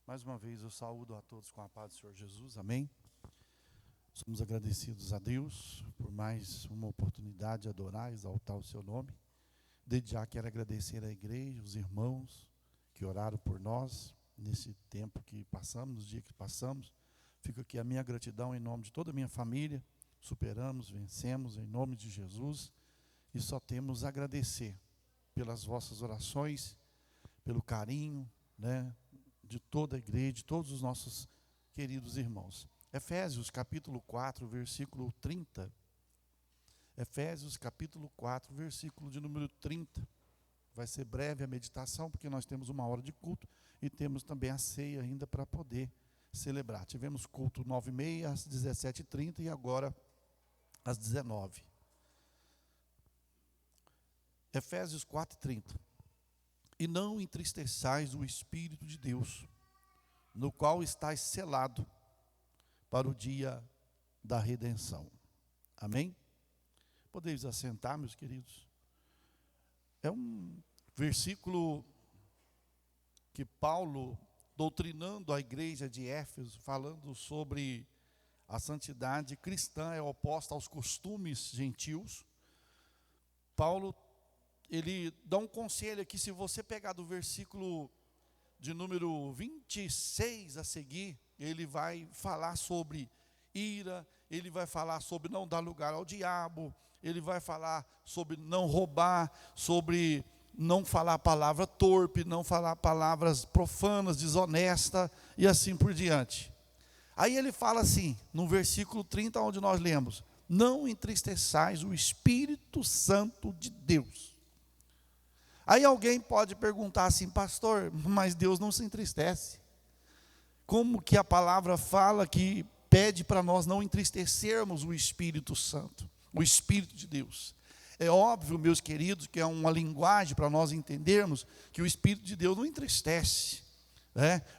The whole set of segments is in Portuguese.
Mais uma vez eu saúdo a todos com a paz do Senhor Jesus, amém? Somos agradecidos a Deus por mais uma oportunidade de adorar, exaltar o seu nome. Desde já quero agradecer à igreja, os irmãos que oraram por nós nesse tempo que passamos, nos dias que passamos. Fica aqui a minha gratidão em nome de toda a minha família. Superamos, vencemos em nome de Jesus e só temos a agradecer pelas vossas orações, pelo carinho, de toda a igreja, de todos os nossos queridos irmãos. Efésios capítulo 4, versículo 30. Efésios capítulo 4, versículo de número 30. Vai ser breve a meditação, porque nós temos uma hora de culto e temos também a ceia ainda para poder celebrar. Tivemos culto 9h30, às 17h30 e agora às 19h. Efésios 4, 30. E não entristeçais o Espírito de Deus, no qual estáis selado para o dia da redenção. Amém? Podeis assentar, meus queridos. É um versículo que Paulo, doutrinando a igreja de Éfeso, falando sobre a santidade cristã é oposta aos costumes gentios. Paulo, ele dá um conselho aqui, se você pegar do versículo de número 26 a seguir, ele vai falar sobre ira, ele vai falar sobre não dar lugar ao diabo, ele vai falar sobre não roubar, sobre não falar palavra torpe, não falar palavras profanas, desonestas e assim por diante. Aí ele fala assim, no versículo 30, onde nós lemos: não entristeçais o Espírito Santo de Deus. Aí alguém pode perguntar assim: pastor, mas Deus não se entristece. Como que a palavra fala que pede para nós não entristecermos o Espírito Santo, o Espírito de Deus? É óbvio, meus queridos, que é uma linguagem para nós entendermos que o Espírito de Deus não entristece.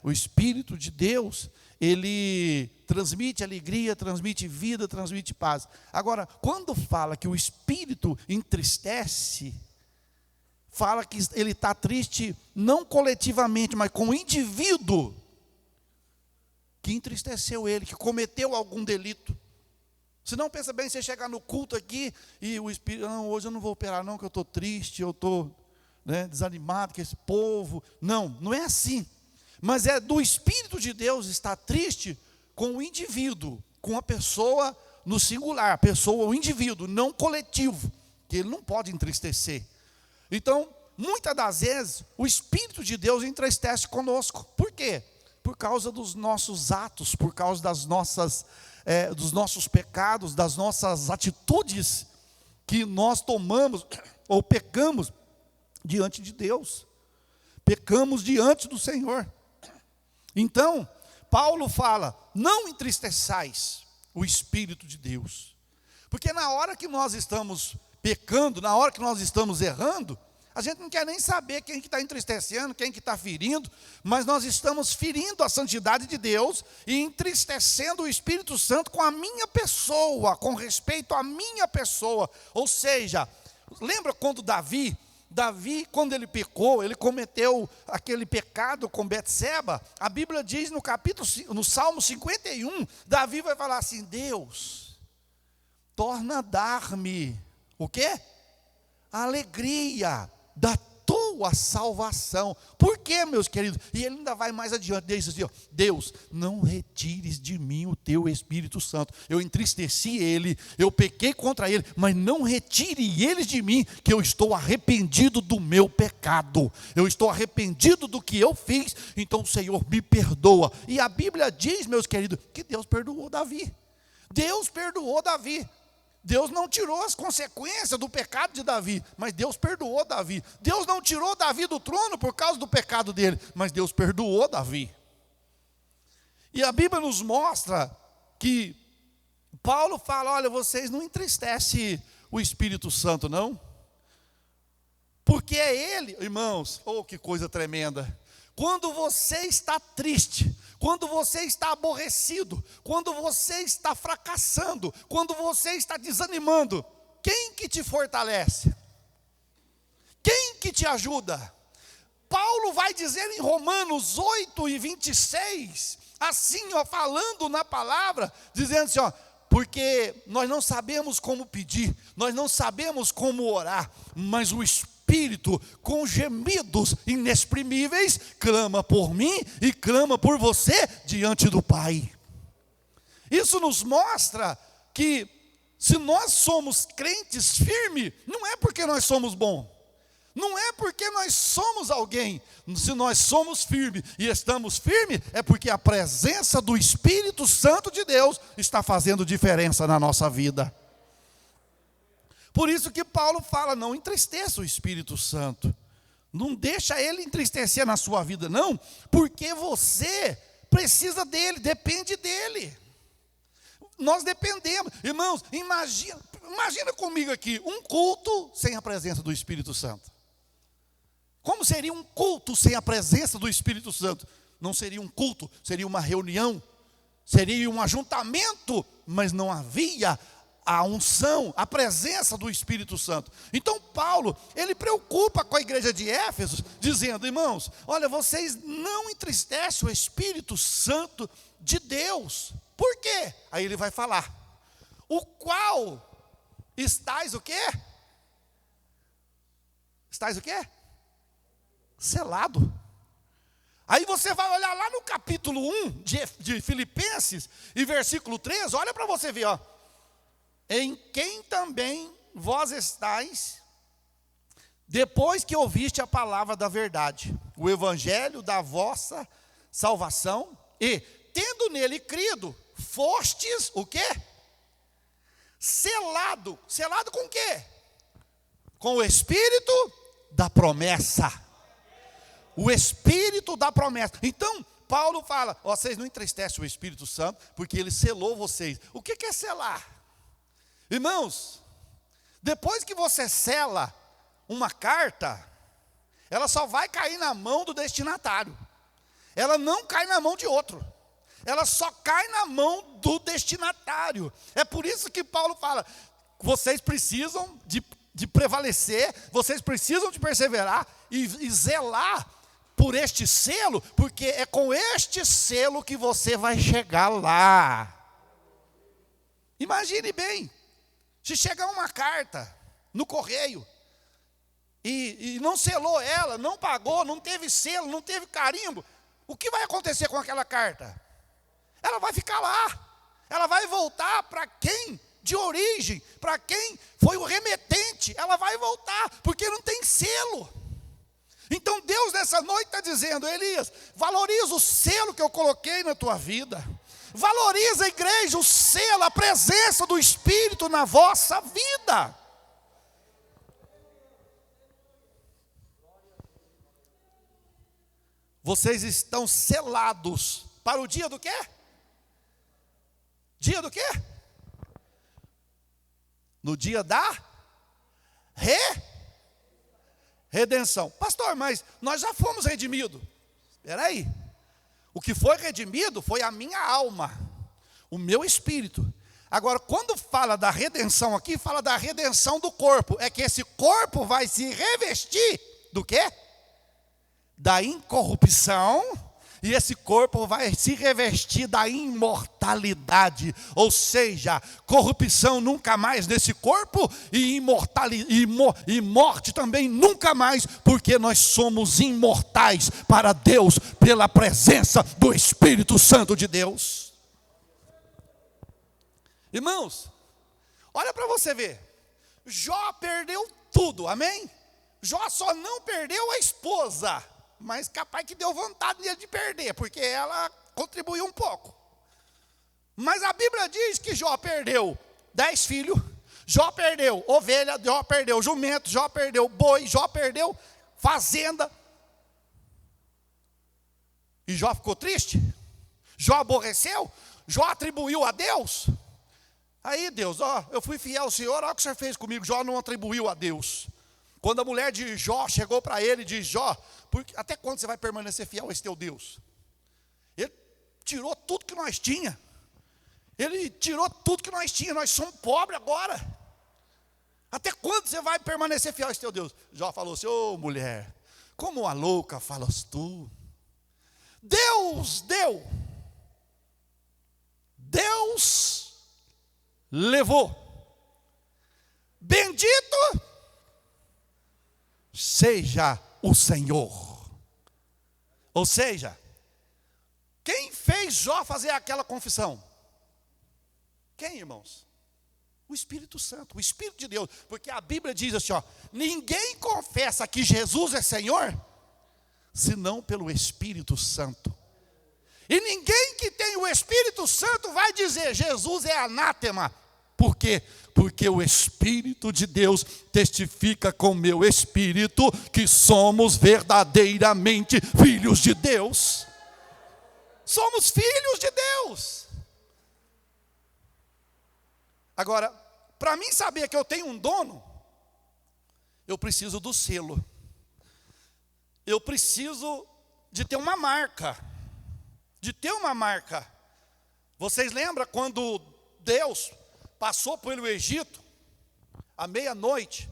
O Espírito de Deus, ele transmite alegria, transmite vida, transmite paz. Agora, quando fala que o Espírito entristece, fala que ele está triste não coletivamente, mas com o indivíduo que entristeceu ele, que cometeu algum delito. Se não, pensa bem, você chegar no culto aqui e o Espírito: não, hoje eu não vou operar não, que eu estou triste, eu estou desanimado com esse povo. Não, não é assim. Mas é do Espírito de Deus estar triste com o indivíduo, com a pessoa no singular, a pessoa, o indivíduo, não coletivo, que ele não pode entristecer. Então, muitas das vezes, o Espírito de Deus entristece conosco. Por quê? Por causa dos nossos atos, por causa dos nossos pecados, das nossas atitudes que nós tomamos ou pecamos diante de Deus. Pecamos diante do Senhor. Então, Paulo fala: não entristeçais o Espírito de Deus. Porque na hora que nós estamos pecando, na hora que nós estamos errando, a gente não quer nem saber quem que está entristecendo, quem que está ferindo, mas nós estamos ferindo a santidade de Deus e entristecendo o Espírito Santo com a minha pessoa, com respeito à minha pessoa. Ou seja, lembra quando Davi, quando ele pecou, ele cometeu aquele pecado com Betseba? A Bíblia diz no Salmo 51, Davi vai falar assim: Deus, torna a dar-me o quê? A alegria da tua salvação. Por quê, meus queridos? E ele ainda vai mais adiante, diz assim: Deus, não retires de mim o teu Espírito Santo. Eu entristeci ele, eu pequei contra ele, mas não retire ele de mim, que eu estou arrependido do meu pecado, eu estou arrependido do que eu fiz. Então, Senhor, me perdoa. E a Bíblia diz, meus queridos, que Deus perdoou Davi. Deus perdoou Davi. Deus não tirou as consequências do pecado de Davi, mas Deus perdoou Davi. Deus não tirou Davi do trono por causa do pecado dele, mas Deus perdoou Davi. E a Bíblia nos mostra que Paulo fala: olha, vocês não entristecem o Espírito Santo, não. Porque é ele, irmãos, oh, que coisa tremenda. Quando você está triste, quando você está aborrecido, quando você está fracassando, quando você está desanimando, quem que te fortalece? Quem que te ajuda? Paulo vai dizer em Romanos 8:26, assim, ó, falando na palavra, dizendo assim, ó, porque nós não sabemos como pedir, nós não sabemos como orar, mas o Espírito, com gemidos inexprimíveis, clama por mim e clama por você diante do Pai. Isso nos mostra que se nós somos crentes firmes, não é porque nós somos bons, não é porque nós somos alguém. Se nós somos firmes e estamos firmes, é porque a presença do Espírito Santo de Deus está fazendo diferença na nossa vida. Por isso que Paulo fala, não entristeça o Espírito Santo. Não deixa ele entristecer na sua vida, não. Porque você precisa dele, depende dele. Nós dependemos. Irmãos, imagina comigo aqui, um culto sem a presença do Espírito Santo. Como seria um culto sem a presença do Espírito Santo? Não seria um culto, seria uma reunião, seria um ajuntamento, mas não havia a unção, a presença do Espírito Santo. Então Paulo, ele preocupa com a igreja de Éfeso, dizendo, irmãos, olha, vocês não entristecem o Espírito Santo de Deus. Por quê? Aí ele vai falar, o qual estáis o quê? Estáis o quê? Selado. Aí você vai olhar lá no capítulo 1 de Filipenses, e versículo 3, olha para você ver, ó. Em quem também vós estáis, depois que ouviste a palavra da verdade, o evangelho da vossa salvação, e, tendo nele crido, fostes o quê? Selado. Selado com o quê? Com o Espírito da promessa. O Espírito da promessa. Então, Paulo fala, vocês não entristecem o Espírito Santo, porque ele selou vocês. O que é selar? Irmãos, depois que você sela uma carta, ela só vai cair na mão do destinatário. Ela não cai na mão de outro. Ela só cai na mão do destinatário. É por isso que Paulo fala, vocês precisam de prevalecer, vocês precisam de perseverar e zelar por este selo, porque é com este selo que você vai chegar lá. Imagine bem, se chegar uma carta no correio, e não selou ela, não pagou, não teve selo, não teve carimbo, o que vai acontecer com aquela carta? Ela vai ficar lá, ela vai voltar para quem de origem, para quem foi o remetente, ela vai voltar, porque não tem selo. Então Deus nessa noite está dizendo, Elias, valoriza o selo que eu coloquei na tua vida. Valoriza a igreja, o selo, a presença do Espírito na vossa vida. Vocês estão selados para o dia do quê? Dia do quê? No dia da redenção. Pastor, mas nós já fomos redimidos. Espera aí. O que foi redimido foi a minha alma, o meu espírito. Agora, quando fala da redenção aqui, fala da redenção do corpo. É que esse corpo vai se revestir do quê? Da incorrupção. E esse corpo vai se revestir da imortalidade. Ou seja, corrupção nunca mais nesse corpo, e morte também nunca mais, porque nós somos imortais para Deus, pela presença do Espírito Santo de Deus. Irmãos, olha para você ver, Jó perdeu tudo, amém? Jó só não perdeu a esposa, mas capaz que deu vontade dele de perder, porque ela contribuiu um pouco. Mas a Bíblia diz que Jó perdeu 10 filhos, Jó perdeu ovelha, Jó perdeu jumento, Jó perdeu boi, Jó perdeu fazenda. E Jó ficou triste? Jó aborreceu? Jó atribuiu a Deus? Aí Deus, eu fui fiel ao Senhor, olha o que o Senhor fez comigo. Jó não atribuiu a Deus. Quando a mulher de Jó chegou para ele e disse, Jó, até quando você vai permanecer fiel a esse teu Deus? Ele tirou tudo que nós tínhamos. Ele tirou tudo que nós tínhamos, nós somos pobres agora. Até quando você vai permanecer fiel a esse teu Deus? Jó falou assim, mulher, Como a louca falas tu. Deus deu. Deus levou. Bendito seja o Senhor. Ou seja, quem fez Jó fazer aquela confissão? Quem, irmãos? O Espírito Santo, o Espírito de Deus. Porque a Bíblia diz assim, ó, ninguém confessa que Jesus é Senhor, senão pelo Espírito Santo. E ninguém que tem o Espírito Santo vai dizer, Jesus é anátema. Por quê? Porque o Espírito de Deus testifica com o meu espírito que somos verdadeiramente filhos de Deus. Somos filhos de Deus. Agora, para mim saber que eu tenho um dono, eu preciso do selo. Eu preciso de ter uma marca. De ter uma marca. Vocês lembram quando Deus passou pelo Egito, à meia-noite,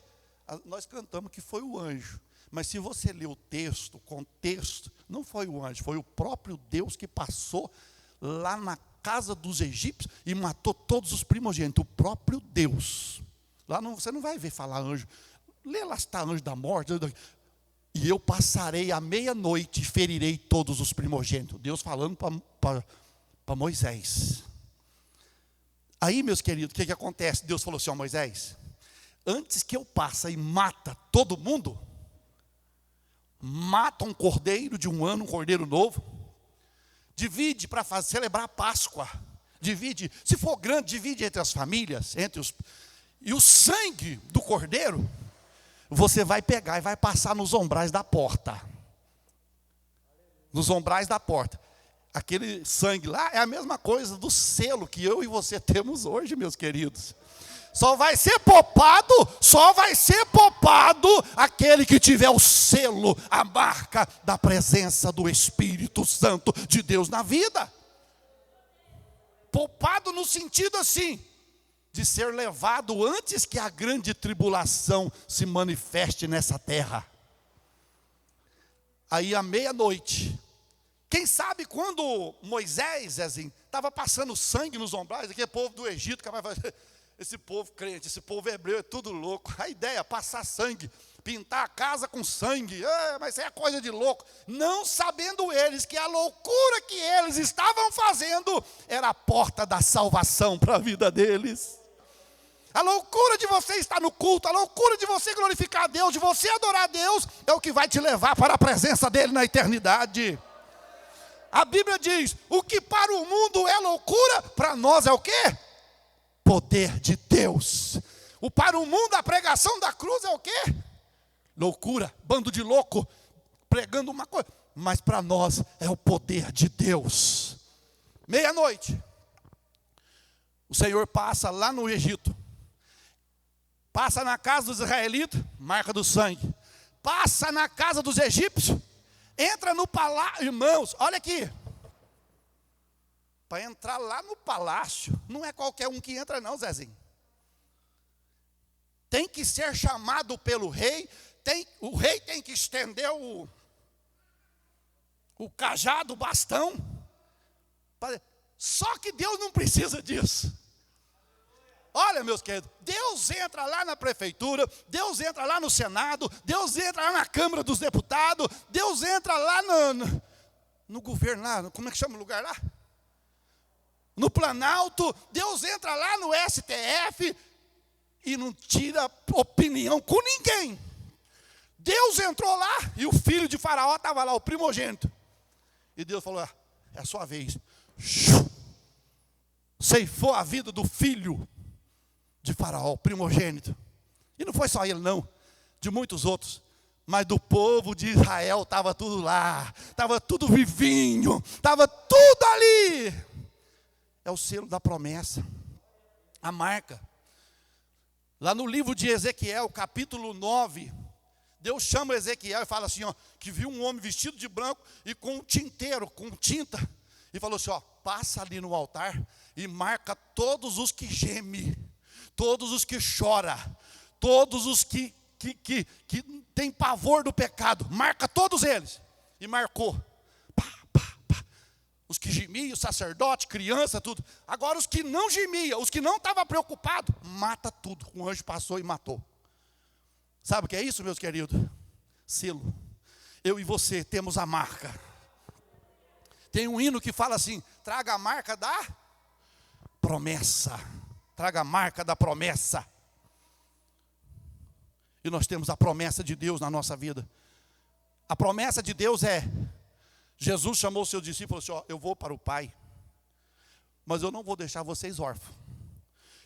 nós cantamos que foi o anjo. Mas se você ler o texto, o contexto, não foi o anjo, foi o próprio Deus que passou lá na casa dos egípcios e matou todos os primogênitos. O próprio Deus. Lá não, você não vai ver falar anjo. Lê lá está anjo da morte. E eu passarei à meia-noite e ferirei todos os primogênitos. Deus falando para Moisés. Aí, meus queridos, o que acontece? Deus falou assim, ó, Moisés, antes que eu passe e mata todo mundo, mata um cordeiro de um ano, um cordeiro novo, divide para celebrar a Páscoa, divide, se for grande, divide entre as famílias, e o sangue do cordeiro, você vai pegar e vai passar nos umbrais da porta. Nos umbrais da porta. Aquele sangue lá é a mesma coisa do selo que eu e você temos hoje, meus queridos. Só vai ser poupado aquele que tiver o selo, a marca da presença do Espírito Santo de Deus na vida. Poupado no sentido assim, de ser levado antes que a grande tribulação se manifeste nessa terra. Aí à meia-noite, quem sabe quando Moisés, estava passando sangue nos umbrais, aquele povo do Egito, esse povo crente, esse povo hebreu é tudo louco. A ideia é passar sangue, pintar a casa com sangue, mas isso é coisa de louco. Não sabendo eles que a loucura que eles estavam fazendo era a porta da salvação para a vida deles. A loucura de você estar no culto, a loucura de você glorificar a Deus, de você adorar a Deus, é o que vai te levar para a presença dEle na eternidade. A Bíblia diz, o que para o mundo é loucura, para nós é o quê? Poder de Deus. Para o mundo a pregação da cruz é o quê? Loucura, bando de louco, pregando uma coisa. Mas para nós é o poder de Deus. Meia-noite, o Senhor passa lá no Egito. Passa na casa dos israelitas, marca do sangue. Passa na casa dos egípcios. Entra no palácio, irmãos, olha aqui. Para entrar lá no palácio, não é qualquer um que entra não, Zezinho. Tem que ser chamado pelo rei. O rei tem que estender o cajado, o bastão. Só que Deus não precisa disso. Olha, meus queridos, Deus entra lá na prefeitura, Deus entra lá no Senado, Deus entra lá na Câmara dos Deputados, Deus entra lá no governo, lá, como é que chama o lugar lá? No Planalto, Deus entra lá no STF e não tira opinião com ninguém. Deus entrou lá e o filho de Faraó estava lá, o primogênito. E Deus falou, é a sua vez. Ceifou a vida do filho de Faraó, primogênito. E não foi só ele não, de muitos outros. Mas do povo de Israel estava tudo lá. Estava tudo vivinho. Estava tudo ali. É o selo da promessa. A marca. Lá no livro de Ezequiel, capítulo 9. Deus chama Ezequiel e fala assim, ó, que viu um homem vestido de branco e com um tinteiro, com tinta. E falou assim, ó, passa ali no altar e marca todos os que gemem. Todos os que choram, todos os que que tem pavor do pecado, marca todos eles. E marcou. Pá, pá, pá. Os que gemiam, sacerdote, criança, tudo. Agora os que não gemiam, os que não estavam preocupados, mata tudo. Um anjo passou e matou. Sabe o que é isso, meus queridos? Selo. Eu e você temos a marca. Tem um hino que fala assim: traga a marca da promessa. Traga a marca da promessa. E nós temos a promessa de Deus na nossa vida. A promessa de Deus é: Jesus chamou os seus discípulos e falou assim: ó, eu vou para o Pai, mas eu não vou deixar vocês órfãos.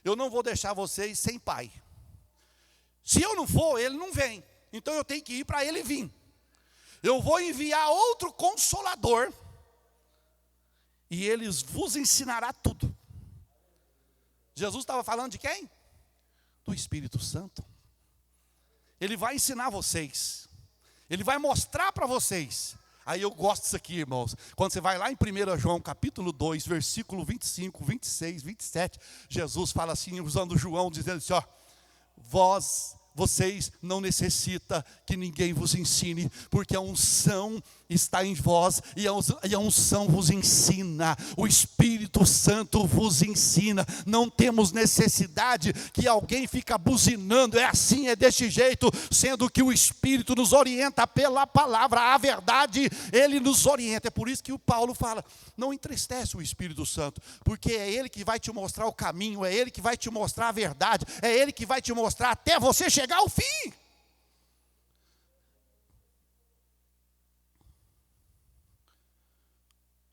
Eu não vou deixar vocês sem pai. Se eu não for, ele não vem. Então eu tenho que ir para ele vir. Eu vou enviar outro consolador, e eles vos ensinará tudo. Jesus estava falando de quem? Do Espírito Santo. Ele vai ensinar vocês. Ele vai mostrar para vocês. Aí eu gosto disso aqui, irmãos. Quando você vai lá em 1 João capítulo 2, versículo 25, 26, 27, Jesus fala assim, usando João, dizendo assim, ó: vocês não necessitam que ninguém vos ensine, porque a unção está em vós, e a unção vos ensina, o Espírito Santo vos ensina. Não temos necessidade que alguém fique buzinando, é assim, é deste jeito, sendo que o Espírito nos orienta pela palavra, a verdade, ele nos orienta. É por isso que o Paulo fala: não entristece o Espírito Santo, porque é ele que vai te mostrar o caminho, é ele que vai te mostrar a verdade, é ele que vai te mostrar até você chegar ao fim.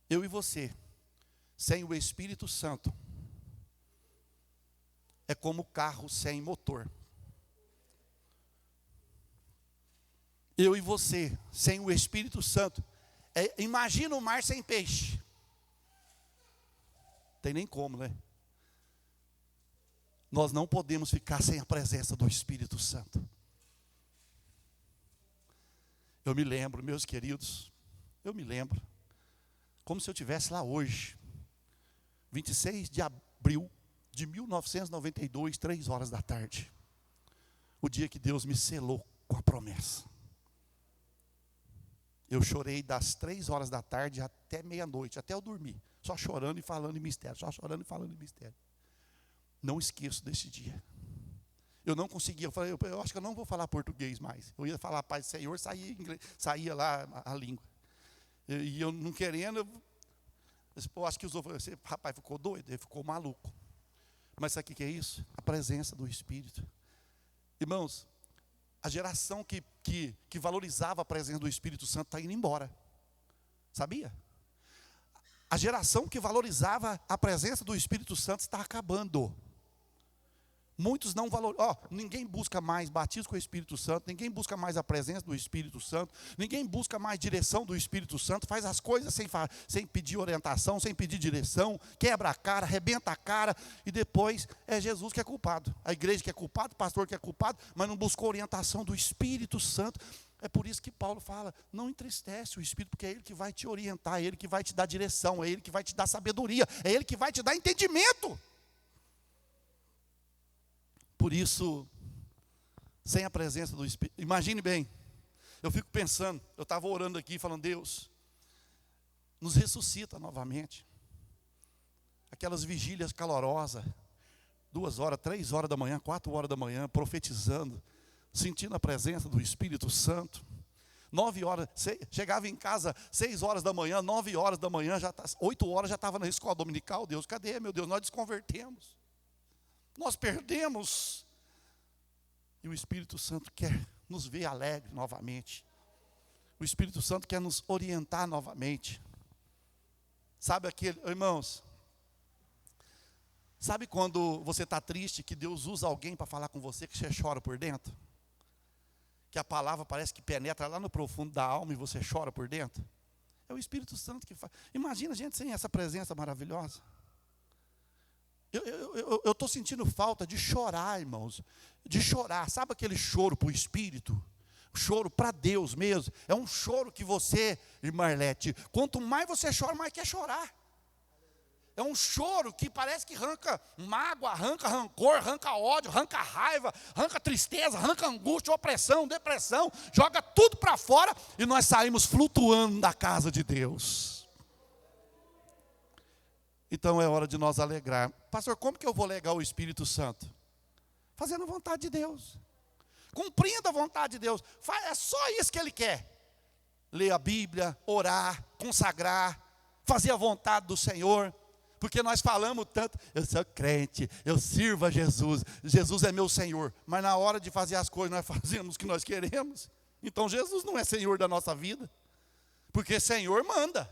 Eu e você, sem o Espírito Santo, é como carro sem motor. Eu e você, sem o Espírito Santo, imagina o mar sem peixe. Tem nem como, né? Nós não podemos ficar sem a presença do Espírito Santo. Eu me lembro, meus queridos, como se eu estivesse lá hoje, 26 de abril de 1992, 3 horas da tarde. O dia que Deus me selou com a promessa. Eu chorei das 3 horas da tarde até meia-noite, até eu dormir. Só chorando e falando em mistério, só chorando e falando em mistério. Não esqueço desse dia. Eu não conseguia, eu acho que eu não vou falar português mais. Eu ia falar Pai do Senhor, saía lá a língua. E eu não querendo, eu acho que esse rapaz ficou doido, ele ficou maluco. Mas sabe o que é isso? A presença do Espírito. Irmãos, a geração que valorizava a presença do Espírito Santo está indo embora. Sabia? A geração que valorizava a presença do Espírito Santo está acabando. Muitos não valorizam. Ninguém busca mais batismo com o Espírito Santo, ninguém busca mais a presença do Espírito Santo, ninguém busca mais direção do Espírito Santo, faz as coisas sem pedir orientação, sem pedir direção, quebra a cara, arrebenta a cara, e depois é Jesus que é culpado, a igreja que é culpado, o pastor que é culpado, mas não buscou orientação do Espírito Santo. É por isso que Paulo fala: não entristece o Espírito, porque é ele que vai te orientar, é ele que vai te dar direção, é ele que vai te dar sabedoria, é ele que vai te dar entendimento. Por isso, sem a presença do Espírito, imagine bem, eu fico pensando, eu estava orando aqui, falando: Deus, nos ressuscita novamente. Aquelas vigílias calorosas, 2 horas, 3 horas da manhã, 4 horas da manhã, profetizando, sentindo a presença do Espírito Santo. 9 horas, chegava em casa 6 horas da manhã, 9 horas da manhã, 8 horas já estava na escola dominical. Deus, cadê, meu Deus? Nós desconvertemos. Nós perdemos. E o Espírito Santo quer nos ver alegre novamente. O Espírito Santo quer nos orientar novamente. Sabe aquele, irmãos, sabe quando você está triste, que Deus usa alguém para falar com você, que você chora por dentro? Que a palavra parece que penetra lá no profundo da alma e você chora por dentro? É o Espírito Santo que faz. Imagina a gente sem essa presença maravilhosa. Eu estou sentindo falta de chorar, irmãos. De chorar. Sabe aquele choro para o Espírito? Choro para Deus mesmo. É um choro que você, irmã Arlete, quanto mais você chora, mais quer chorar. É um choro que parece que arranca mágoa, arranca rancor, arranca ódio, arranca raiva, arranca tristeza, arranca angústia, opressão, depressão, joga tudo para fora e nós saímos flutuando da casa de Deus. Então é hora de nós alegrar. Pastor, como que eu vou alegar o Espírito Santo? Fazendo a vontade de Deus, cumprindo a vontade de Deus. É só isso que Ele quer. Ler a Bíblia, orar, consagrar, fazer a vontade do Senhor. Porque nós falamos tanto, eu sou crente, eu sirvo a Jesus, Jesus é meu Senhor. Mas na hora de fazer as coisas, nós fazemos o que nós queremos. Então Jesus não é Senhor da nossa vida. Porque Senhor manda.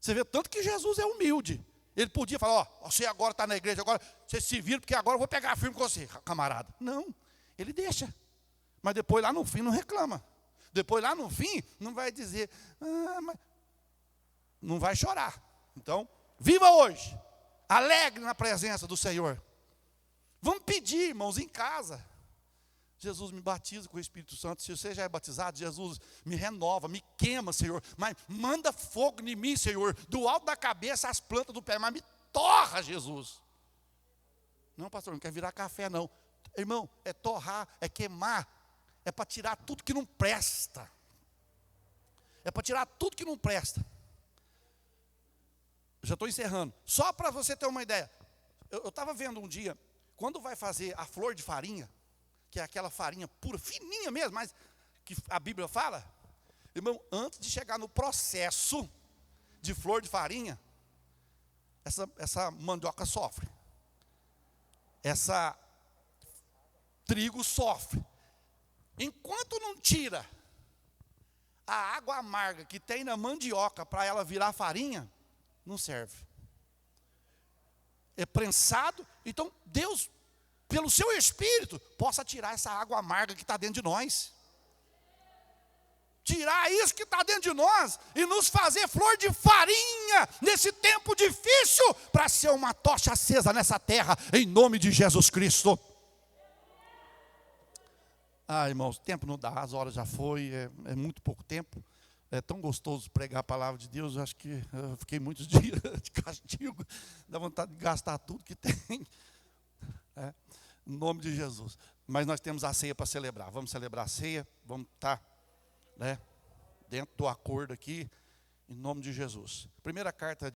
Você vê tanto que Jesus é humilde. Ele podia falar, ó, você agora está na igreja, agora você se vira, porque agora eu vou pegar firme com você, camarada. Não, Ele deixa. Mas depois lá no fim não reclama. Depois lá no fim não vai dizer, mas não vai chorar. Então, viva hoje, alegre na presença do Senhor. Vamos pedir, irmãos, em casa. Jesus, me batiza com o Espírito Santo. Se você já é batizado, Jesus, me renova, me queima, Senhor. Mas manda fogo em mim, Senhor, do alto da cabeça às plantas do pé. Mas me torra, Jesus. Não, pastor, não quer virar café, não. Irmão, é torrar, é queimar. É para tirar tudo que não presta. É para tirar tudo que não presta. Já estou encerrando. Só para você ter uma ideia. Eu estava vendo um dia, quando vai fazer a flor de farinha, que é aquela farinha pura, fininha mesmo, mas que a Bíblia fala, irmão, antes de chegar no processo de flor de farinha, essa mandioca sofre. Essa trigo sofre. Enquanto não tira a água amarga que tem na mandioca para ela virar farinha, não serve. É prensado. Então Deus, pelo seu Espírito, possa tirar essa água amarga que está dentro de nós. Tirar isso que está dentro de nós e nos fazer flor de farinha nesse tempo difícil, para ser uma tocha acesa nessa terra, em nome de Jesus Cristo. Irmãos, o tempo não dá, as horas já foi, é muito pouco tempo. É tão gostoso pregar a palavra de Deus, eu acho que eu fiquei muitos dias de castigo, dá vontade de gastar tudo que tem. Em nome de Jesus. Mas nós temos a ceia para celebrar. Vamos celebrar a ceia, vamos estar dentro do acordo aqui, em nome de Jesus. Primeira carta